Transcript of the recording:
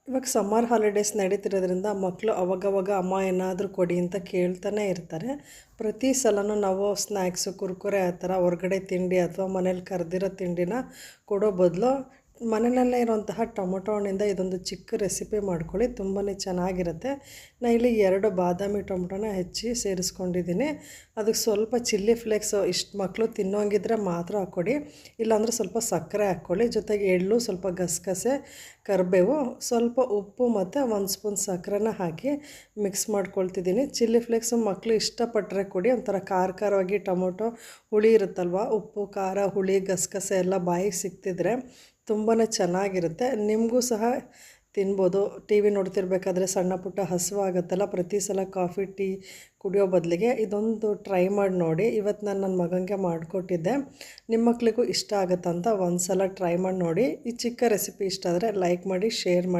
ಇವಾಗ summer holidays ನಡೀತಿರೋದ್ರಿಂದ ಮಕ್ಕಳು ಅವಾಗವಾಗ ಅಮ್ಮ ಏನಾದರೂ ಕೊಡಿ ಅಂತ ಕೇಳ್ತಾನೆ ಇರ್ತಾರೆ. ಪ್ರತಿ ಸಲನೂ ನಾವು ಸ್ನ್ಯಾಕ್ಸು ಕುರ್ಕುರೆ ಆ ಥರ ಹೊರಗಡೆ ತಿಂಡಿ ಅಥವಾ ಮನೇಲಿ ಕರೆದಿರೋ ತಿಂಡಿನ ಕೊಡೋ ಬದಲು ಮನೆಯಲ್ಲೇ ಇರುವಂತಹ ಟೊಮೊಟೊ ಹಣ್ಣಿಂದ ಇದೊಂದು ಚಿಕ್ಕ ರೆಸಿಪಿ ಮಾಡ್ಕೊಳ್ಳಿ, ತುಂಬಾ ಚೆನ್ನಾಗಿರುತ್ತೆ. ನಾನು ಇಲ್ಲಿ 2 ಬಾದಾಮಿ ಟೊಮೊಟೊನ ಹೆಚ್ಚಿ ಸೇರಿಸ್ಕೊಂಡಿದ್ದೀನಿ. ಅದಕ್ಕೆ ಸ್ವಲ್ಪ ಚಿಲ್ಲಿ ಫ್ಲೇಕ್ಸು ಇಷ್ಟು ಮಕ್ಕಳು ತಿನ್ನೋಂಗಿದ್ರೆ ಮಾತ್ರ ಹಾಕ್ಕೊಡಿ, ಇಲ್ಲಾಂದರೆ ಸ್ವಲ್ಪ ಸಕ್ಕರೆ ಹಾಕ್ಕೊಳ್ಳಿ, ಜೊತೆಗೆ ಎಳ್ಳು, ಸ್ವಲ್ಪ ಗಸಗಸೆ, ಕರಿಬೇವು, ಸ್ವಲ್ಪ ಉಪ್ಪು ಮತ್ತು 1 ಸ್ಪೂನ್ ಸಕ್ಕರೆನ ಹಾಕಿ ಮಿಕ್ಸ್ ಮಾಡ್ಕೊಳ್ತಿದ್ದೀನಿ. ಚಿಲ್ಲಿ ಫ್ಲೇಕ್ಸು ಮಕ್ಕಳು ಇಷ್ಟಪಟ್ಟರೆ ಕೊಡಿ, ಒಂಥರ ಖಾರವಾಗಿ ಟೊಮೊಟೊ ಹುಳಿ ಇರುತ್ತಲ್ವ, ಉಪ್ಪು ಖಾರ ಹುಳಿ ಗಸಗಸೆ ಎಲ್ಲ ಬಾಯಿಗೆ ಸಿಕ್ತಿದ್ರೆ ತುಂಬಾ ಚೆನ್ನಾಗಿರುತ್ತೆ. ನಿಮಗೂ ಸಹ ತಿನ್ಬೋದು. ಟಿ ವಿ ನೋಡ್ತಿರ್ಬೇಕಾದ್ರೆ ಸಣ್ಣ ಪುಟ್ಟ ಹಸಿವಾಗುತ್ತಲ್ಲ, ಪ್ರತಿ ಸಲ ಕಾಫಿ ಟೀ ಕುಡಿಯೋ ಬದಲಿಗೆ ಇದೊಂದು ಟ್ರೈ ಮಾಡಿ ನೋಡಿ. ಇವತ್ತು ನಾನು ನನ್ನ ಮಗನಿಗೆ ಮಾಡಿಕೊಟ್ಟಿದ್ದೆ. ನಿಮ್ಮ ಮಕ್ಕಳಿಗೂ ಇಷ್ಟ ಆಗುತ್ತಂತ ಒಂದು ಸಲ ಟ್ರೈ ಮಾಡಿ ನೋಡಿ. ಈ ಚಿಕ್ಕ ರೆಸಿಪಿ ಇಷ್ಟ ಆದರೆ ಲೈಕ್ ಮಾಡಿ, ಶೇರ್ ಮಾಡಿ.